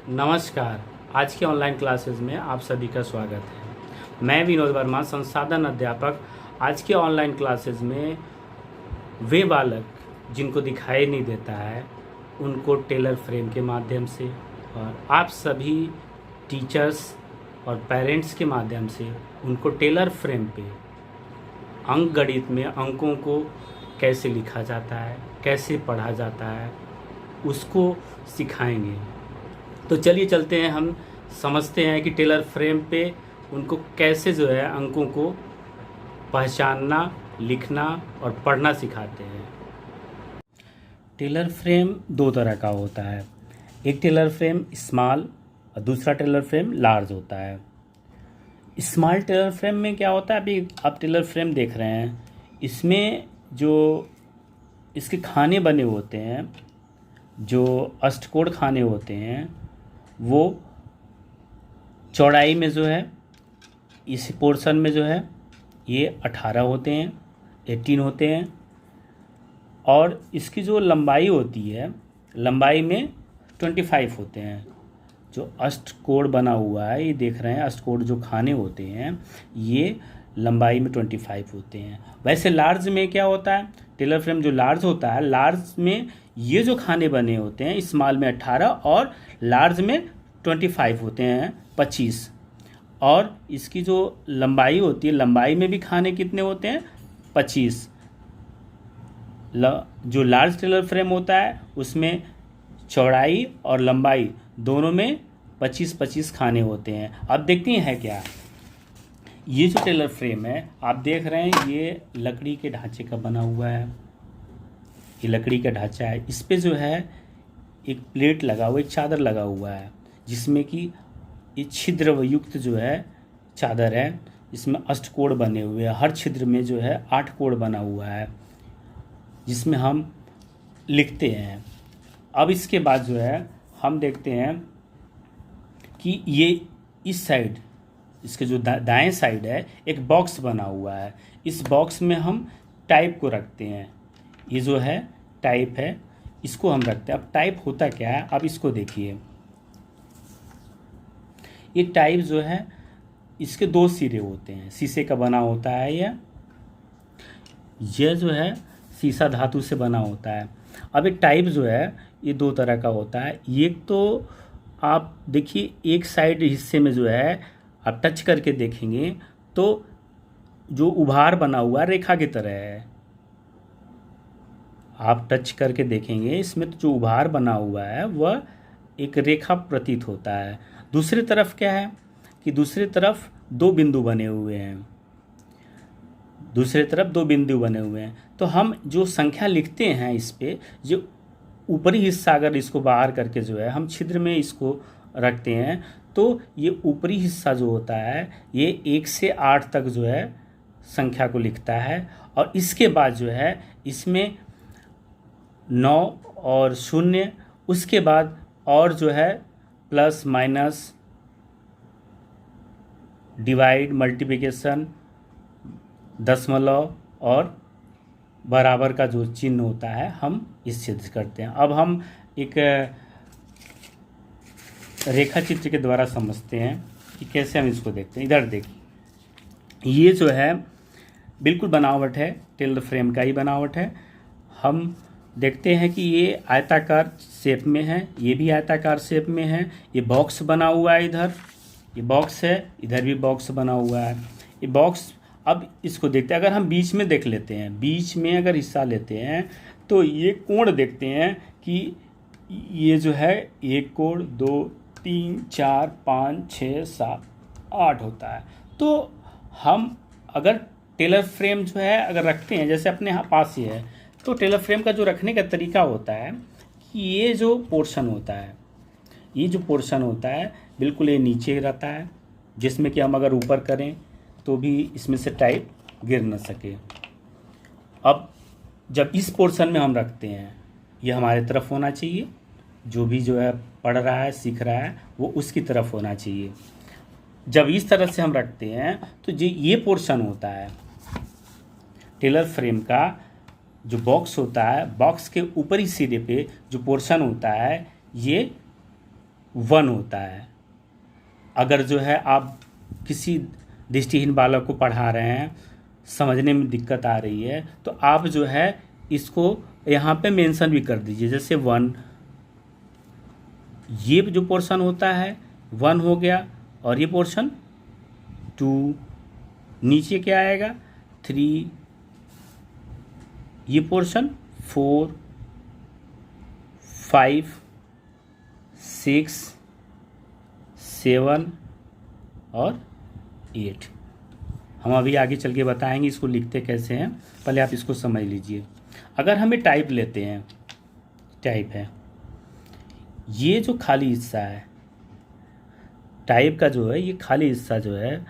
नमस्कार। आज के ऑनलाइन क्लासेस में आप सभी का स्वागत है। मैं विनोद वर्मा, संसाधन अध्यापक। आज के ऑनलाइन क्लासेस में वे बालक जिनको दिखाई नहीं देता है उनको टेलर फ्रेम के माध्यम से और आप सभी टीचर्स और पेरेंट्स के माध्यम से उनको टेलर फ्रेम पे अंक गणित में अंकों को कैसे लिखा जाता है, कैसे पढ़ा जाता है, उसको सिखाएंगे। तो चलिए चलते हैं, हम समझते हैं कि टेलर फ्रेम पे उनको कैसे जो है अंकों को पहचानना, लिखना और पढ़ना सिखाते हैं। टेलर फ्रेम दो तरह का होता है। एक टेलर फ्रेम स्मॉल और दूसरा टेलर फ्रेम लार्ज होता है। स्मॉल टेलर फ्रेम में क्या होता है, अभी आप टेलर फ्रेम देख रहे हैं, इसमें जो इसके खाने बने होते हैं, जो अष्टकोण खाने होते हैं, वो चौड़ाई में जो है इस पोर्शन में जो है ये 18 होते हैं, 18 होते हैं। और इसकी जो लंबाई होती है, लंबाई में 25 होते हैं। जो अष्टकोण बना हुआ है, ये देख रहे हैं, अष्टकोण जो खाने होते हैं ये लंबाई में 25 होते हैं। वैसे लार्ज में क्या होता है, टेलर फ्रेम जो लार्ज होता है, लार्ज में ये जो खाने बने होते हैं, स्मॉल में 18 और लार्ज में 25 होते हैं, 25। और इसकी जो लंबाई होती है, लंबाई में भी खाने कितने होते हैं, 25। जो लार्ज टेलर फ्रेम होता है उसमें चौड़ाई और लंबाई दोनों में 25-25 खाने होते हैं। अब देखते हैं क्या, ये जो टेलर फ्रेम है आप देख रहे हैं, ये लकड़ी के ढांचे का बना हुआ है। ये लकड़ी का ढांचा है, इस पे जो है एक प्लेट लगा हुआ, एक चादर लगा हुआ है, जिसमें कि ये छिद्र युक्त जो है चादर है। इसमें अष्टकोण बने हुए हैं, हर छिद्र में जो है 8 कोण बना हुआ है, जिसमें हम लिखते हैं। अब इसके बाद जो है हम देखते हैं कि ये इस साइड, इसके जो दाएं साइड है, एक बॉक्स बना हुआ है। इस बॉक्स में हम टाइप को रखते हैं। ये जो है टाइप है, इसको हम रखते हैं। अब टाइप होता क्या है, अब इसको देखिए। ये टाइप जो है इसके 2 सिरे होते हैं, शीशे का बना होता है। यह जो है शीशा धातु से बना होता है। अब एक टाइप जो है ये 2 तरह का होता है। एक तो आप देखिए, एक साइड हिस्से में जो है आप टच करके देखेंगे तो जो उभार बना हुआ रेखा की तरह है। आप टच करके देखेंगे, इसमें तो जो उभार बना हुआ है वह एक रेखा प्रतीत होता है। दूसरी तरफ क्या है कि दूसरी तरफ 2 बिंदु बने हुए हैं, दूसरी तरफ 2 बिंदु बने हुए हैं। तो हम जो संख्या लिखते हैं इस पे, जो ऊपरी हिस्सा अगर इसको बाहर करके जो है हम छिद्र में इसको रखते हैं, तो ये ऊपरी हिस्सा जो होता है ये 1 से 8 तक जो है संख्या को लिखता है। और इसके बाद जो है इसमें 9 और 0, उसके बाद और जो है प्लस माइनस, डिवाइड, मल्टीप्लिकेशन, दशमलव और बराबर का जो चिन्ह होता है हम इससे करते हैं। अब हम एक रेखा चित्र के द्वारा समझते हैं कि कैसे हम इसको देखते हैं। इधर देखिए, ये जो है बिल्कुल बनावट है, टेलर फ्रेम का ही बनावट है। हम देखते हैं कि ये आयताकार शेप में है, ये भी आयताकार शेप में है। ये बॉक्स बना हुआ है, इधर ये बॉक्स है, इधर भी बॉक्स बना हुआ है। ये बॉक्स, अब इसको देखते हैं, अगर हम बीच में देख लेते हैं, बीच में अगर हिस्सा लेते हैं तो ये कोण देखते हैं कि ये जो है 1 कोण, 2, 3, 4, 5, 6, 7, 8 होता है। तो हम अगर टेलर फ्रेम जो है अगर रखते हैं, जैसे अपने यहाँ पास ही है, तो टेलर फ्रेम का जो रखने का तरीका होता है कि ये जो पोर्शन होता है, ये जो पोर्शन होता है बिल्कुल ये नीचे रहता है, जिसमें कि हम अगर ऊपर करें तो भी इसमें से टाइप गिर न सके। अब जब इस पोर्शन में हम रखते हैं, ये हमारे तरफ होना चाहिए, जो भी जो है पढ़ रहा है, सीख रहा है, वो उसकी तरफ होना चाहिए। जब इस तरह से हम रखते हैं तो ये पोर्शन होता है टेलर फ्रेम का, जो बॉक्स होता है, बॉक्स के ऊपरी सिरे पे जो पोर्शन होता है ये 1 होता है। अगर जो है आप किसी दृष्टिहीन बालक को पढ़ा रहे हैं, समझने में दिक्कत आ रही है, तो आप जो है इसको यहाँ पे मेंशन भी कर दीजिए। जैसे 1, ये जो पोर्शन होता है 1 हो गया, और ये पोर्शन 2, नीचे क्या आएगा 3, ये पोर्शन 4, 5, 6, 7 और 8। हम अभी आगे चल के बताएंगे इसको लिखते कैसे हैं, पहले आप इसको समझ लीजिए। अगर हमें टाइप लेते हैं, टाइप है ये जो खाली हिस्सा है, टाइप का जो है ये खाली हिस्सा जो है,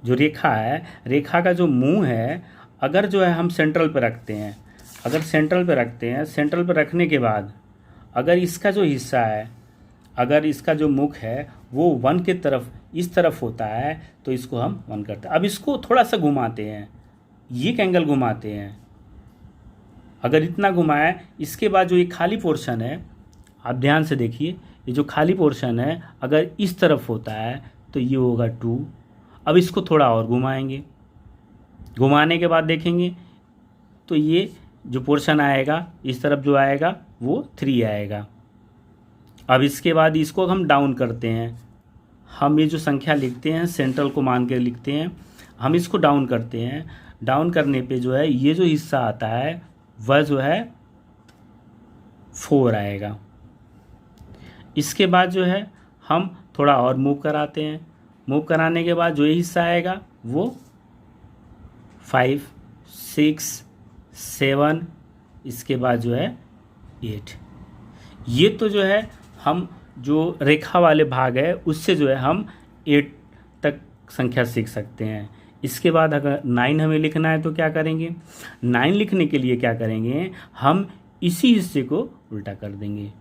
जो रेखा है, रेखा का जो मुंह है, अगर जो है हम सेंट्रल पे रखते हैं, अगर सेंट्रल पे रखते हैं, सेंट्रल पे रखने के बाद अगर इसका जो हिस्सा है, अगर इसका जो मुख है वो 1 के तरफ इस तरफ होता है, तो इसको हम 1 करते हैं। अब इसको थोड़ा सा घुमाते हैं, ये एंगल घुमाते हैं, अगर इतना घुमाए, इसके बाद जो ये खाली पोर्शन है, आप ध्यान से देखिए, ये जो खाली पोर्शन है अगर इस तरफ होता है तो ये होगा 2। अब इसको थोड़ा और घुमाएंगे, घुमाने के बाद देखेंगे तो ये जो पोर्शन आएगा इस तरफ जो आएगा वो 3 आएगा। अब इसके बाद इसको हम डाउन करते हैं, हम ये जो संख्या लिखते हैं सेंट्रल को मान के लिखते हैं, हम इसको डाउन करते हैं। डाउन करने पे जो है ये जो हिस्सा आता है वह जो है 4 आएगा। इसके बाद जो है हम थोड़ा और मूव कराते हैं, मूव कराने के बाद जो ये हिस्सा आएगा वो 5, 6, 7, इसके बाद जो है 8। ये तो जो है हम जो रेखा वाले भाग है उससे जो है हम 8 तक संख्या सीख सकते हैं। इसके बाद अगर 9 हमें लिखना है तो क्या करेंगे, 9 लिखने के लिए क्या करेंगे, हम इसी हिस्से को उल्टा कर देंगे।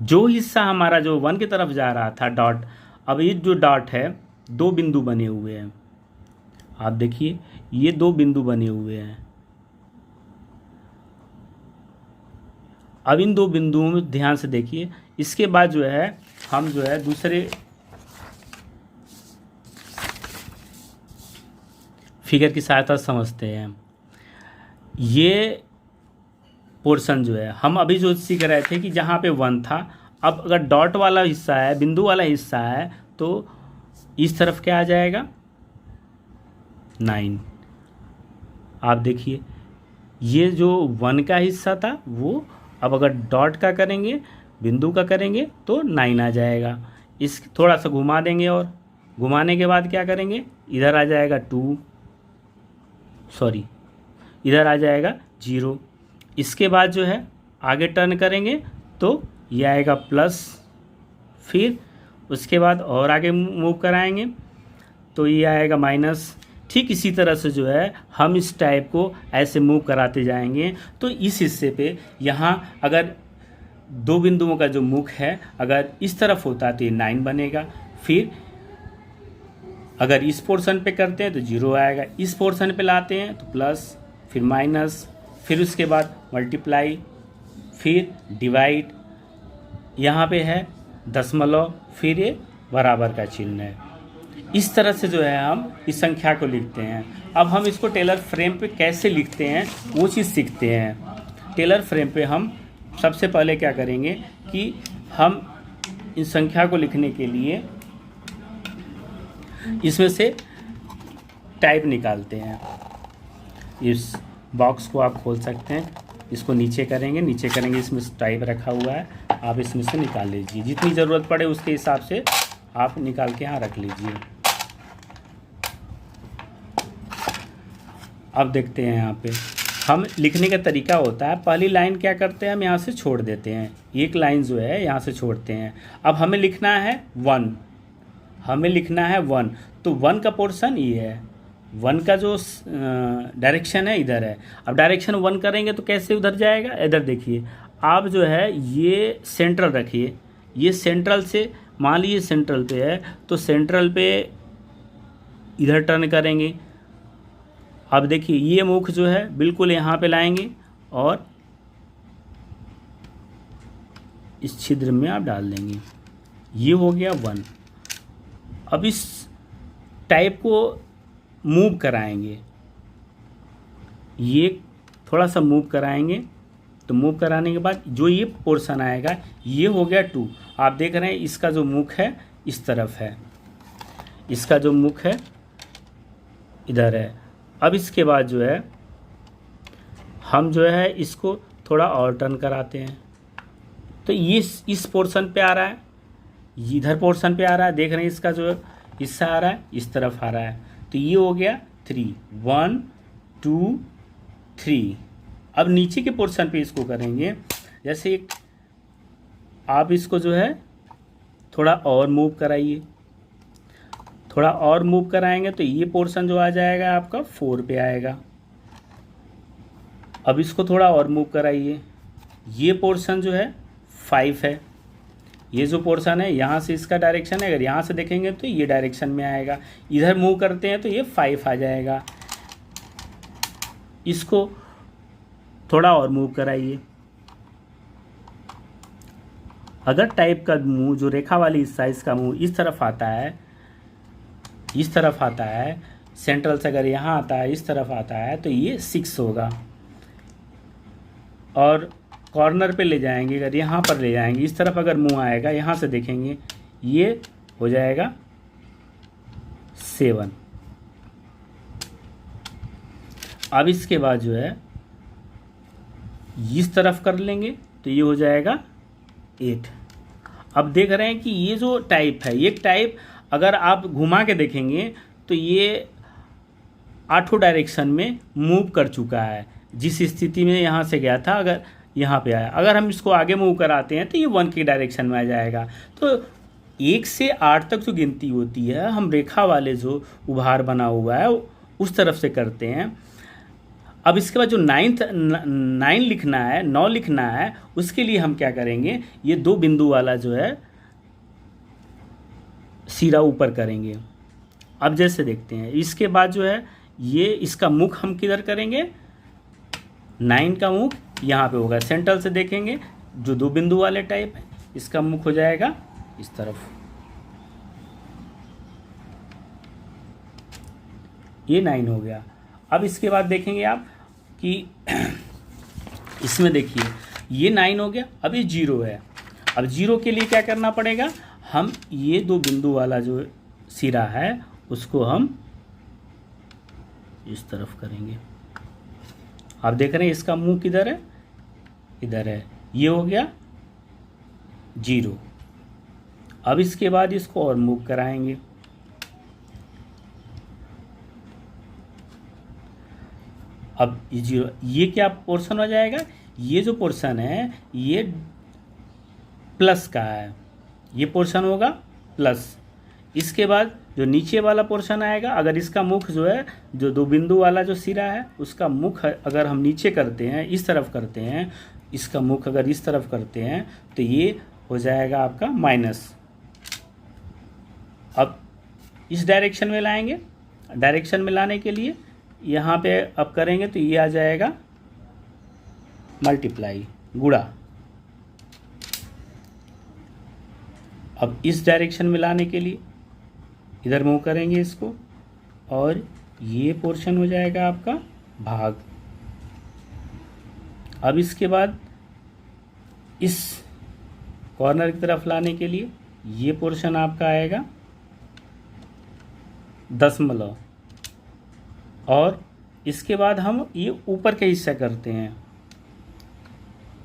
जो हिस्सा हमारा जो 1 की तरफ जा रहा था डॉट, अब ये जो डॉट है 2 बिंदु बने हुए हैं, आप देखिए ये 2 बिंदु बने हुए हैं। अब इन 2 बिंदुओं में ध्यान से देखिए। इसके बाद जो है हम जो है दूसरे फिगर की सहायता से समझते हैं। ये पोर्शन जो है हम अभी जो सीख रहे थे कि जहाँ पे 1 था, अब अगर डॉट वाला हिस्सा है, बिंदु वाला हिस्सा है, तो इस तरफ क्या आ जाएगा 9। आप देखिए ये जो 1 का हिस्सा था वो अब अगर डॉट का करेंगे, बिंदु का करेंगे तो 9 आ जाएगा। इस थोड़ा सा घुमा देंगे और घुमाने के बाद क्या करेंगे, इधर आ जाएगा 2, सॉरी इधर आ जाएगा 0। इसके बाद जो है आगे टर्न करेंगे तो ये आएगा प्लस, फिर उसके बाद और आगे मूव कराएंगे तो ये आएगा माइनस। ठीक इसी तरह से जो है हम इस टाइप को ऐसे मूव कराते जाएंगे। तो इस हिस्से पे यहाँ अगर 2 बिंदुओं का जो मुख है अगर इस तरफ होता है तो ये 9 बनेगा, फिर अगर इस पोर्शन पे करते हैं तो 0 आएगा, इस पोर्शन पे लाते हैं तो प्लस, फिर माइनस, फिर उसके बाद मल्टीप्लाई, फिर डिवाइड, यहाँ पे है दशमलव, फिर ये बराबर का चिन्ह है। इस तरह से जो है हम इस संख्या को लिखते हैं। अब हम इसको टेलर फ्रेम पे कैसे लिखते हैं वो चीज़ सीखते हैं। टेलर फ्रेम पे हम सबसे पहले क्या करेंगे कि हम इस संख्या को लिखने के लिए इसमें से टाइप निकालते हैं। इस बॉक्स को आप खोल सकते हैं, इसको नीचे करेंगे, इसमें टाइप रखा हुआ है, आप इसमें से निकाल लीजिए। जितनी ज़रूरत पड़े उसके हिसाब से आप निकाल के यहाँ रख लीजिए। अब देखते हैं यहाँ पे हम लिखने का तरीका होता है, पहली लाइन क्या करते हैं हम यहाँ से छोड़ देते हैं, एक लाइन जो है यहाँ से छोड़ते हैं। अब हमें लिखना है 1, हमें लिखना है 1, तो 1 का पोर्शन ये है, 1 का जो डायरेक्शन है इधर है। अब डायरेक्शन 1 करेंगे तो कैसे उधर जाएगा, इधर देखिए आप जो है ये सेंट्रल रखिए, ये सेंट्रल से मान लीजिए सेंट्रल पे है तो सेंट्रल पे इधर टर्न करेंगे। अब देखिए ये मुख जो है बिल्कुल यहाँ पे लाएंगे और इस छिद्र में आप डाल देंगे, ये हो गया 1। अब इस टाइप को मूव कराएंगे, ये थोड़ा सा मूव कराएंगे, तो मूव कराने के बाद जो ये पोर्शन आएगा ये हो गया 2। आप देख रहे हैं इसका जो मुख है इस तरफ है, इसका जो मुख है इधर है। अब इसके बाद जो है हम जो है इसको थोड़ा और टर्न कराते हैं, तो ये इस पोर्शन पे आ रहा है, इधर पोर्शन पे आ रहा है, देख रहे हैं इसका जो हिस्सा आ रहा है इस तरफ आ रहा है, तो ये हो गया 3, 1 2 3। अब नीचे के पोर्शन पे इसको करेंगे, जैसे एक आप इसको जो है थोड़ा और मूव कराइए, थोड़ा और मूव कराएंगे तो ये पोर्शन जो आ जाएगा आपका 4 पे आएगा। अब इसको थोड़ा और मूव कराइए, ये पोर्शन जो है 5 है, ये जो पोर्शन है यहाँ से इसका डायरेक्शन है, अगर यहाँ से देखेंगे तो ये डायरेक्शन में आएगा, इधर मूव करते हैं तो ये 5 आ जाएगा। इसको थोड़ा और मूव कराइए, अगर टाइप का मुंह जो रेखा वाली हिस्सा इसका मुंह इस तरफ आता है, इस तरफ आता है, सेंट्रल से अगर यहाँ आता है इस तरफ आता है तो ये 6 होगा। और कॉर्नर पे ले जाएंगे, अगर यहाँ पर ले जाएंगे इस तरफ अगर मुंह आएगा, यहाँ से देखेंगे ये हो जाएगा 7। अब इसके बाद जो है इस तरफ कर लेंगे तो ये हो जाएगा 8। अब देख रहे हैं कि ये जो टाइप है, ये टाइप अगर आप घुमा के देखेंगे तो ये 8 डायरेक्शन में मूव कर चुका है। जिस स्थिति में यहाँ से गया था अगर यहाँ पे आया, अगर हम इसको आगे मूव कराते हैं तो ये 1 की डायरेक्शन में आ जाएगा। तो 1 से 8 तक जो गिनती होती है हम रेखा वाले जो उभार बना हुआ है उस तरफ से करते हैं। अब इसके बाद जो 9 लिखना है, 9 लिखना है, उसके लिए हम क्या करेंगे, ये 2 बिंदु वाला जो है सिरा ऊपर करेंगे। अब जैसे देखते हैं इसके बाद जो है ये इसका मुख हम किधर करेंगे, 9 का मुख यहाँ पे होगा, सेंट्रल से देखेंगे जो 2 बिंदु वाले टाइप है इसका मुख हो जाएगा इस तरफ, ये 9 हो गया। अब इसके बाद देखेंगे आप कि इसमें देखिए ये 9 हो गया, अब ये 0 है। अब 0 के लिए क्या करना पड़ेगा, हम ये 2 बिंदु वाला जो सिरा है उसको हम इस तरफ करेंगे। आप देख रहे हैं इसका मुंह किधर है, इधर है, ये हो गया 0। अब इसके बाद इसको और मूव कराएंगे, अब ये 0, ये क्या पोर्शन हो जाएगा, ये जो पोर्शन है ये प्लस का है, ये पोर्शन होगा प्लस। इसके बाद जो नीचे वाला पोर्शन आएगा, अगर इसका मुख जो है जो 2 बिंदु वाला जो सिरा है उसका मुख अगर हम नीचे करते हैं, इस तरफ करते हैं, इसका मुख अगर इस तरफ करते हैं तो ये हो जाएगा आपका माइनस। अब इस डायरेक्शन में लाएंगे, डायरेक्शन में लाने के लिए यहाँ पे अब करेंगे तो ये आ जाएगा मल्टीप्लाई, गुणा। अब इस डायरेक्शन में लाने के लिए इधर मूव करेंगे इसको, और ये पोर्शन हो जाएगा आपका भाग। अब इसके बाद इस कॉर्नर की तरफ लाने के लिए ये पोर्शन आपका आएगा दशमलव, और इसके बाद हम ये ऊपर के हिस्सा करते हैं,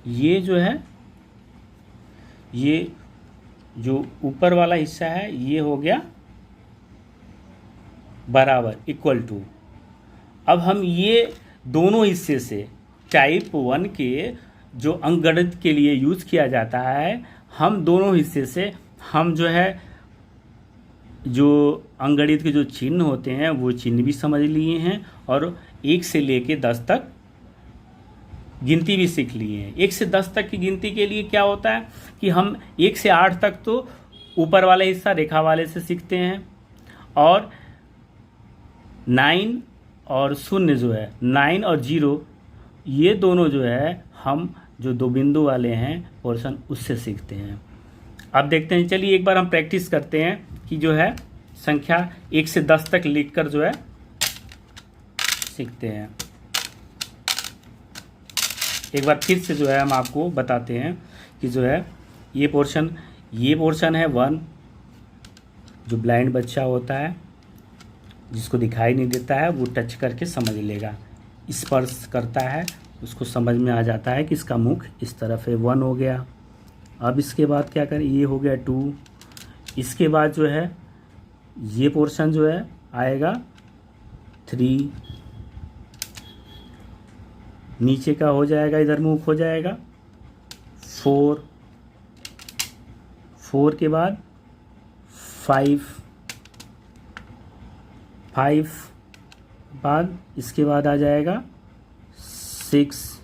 ये जो है ये जो ऊपर वाला हिस्सा है ये हो गया बराबर इक्वल टू। अब हम ये दोनों हिस्से से टाइप 1 के जो अंकगणित के लिए यूज़ किया जाता है, हम दोनों हिस्से से हम जो है जो अंकगणित के जो चिन्ह होते हैं वो चिन्ह भी समझ लिए हैं, और 1 से लेके 10 तक गिनती भी सीख लिए हैं। 1 से 10 तक की गिनती के लिए क्या होता है कि हम 1 से 8 तक तो ऊपर वाला हिस्सा रेखा वाले से सीखते हैं, और 9 और 0 जो है, 9 और 0 ये दोनों जो है हम जो 2 बिंदु वाले हैं पोर्शन उससे सीखते हैं। अब देखते हैं, चलिए एक बार हम प्रैक्टिस करते हैं कि जो है संख्या 1 से 10 तक लिखकर जो है सीखते हैं। एक बार फिर से जो है हम आपको बताते हैं कि जो है ये पोर्शन है 1, जो ब्लाइंड बच्चा होता है जिसको दिखाई नहीं देता है वो टच करके समझ लेगा, स्पर्श करता है उसको समझ में आ जाता है कि इसका मुख इस तरफ है। 1 हो गया। अब इसके बाद क्या करें, ये हो गया 2। इसके बाद जो है ये पोर्शन जो है आएगा 3, नीचे का हो जाएगा, इधर मुख हो जाएगा 4 के बाद 5 बाद इसके बाद आ जाएगा 6,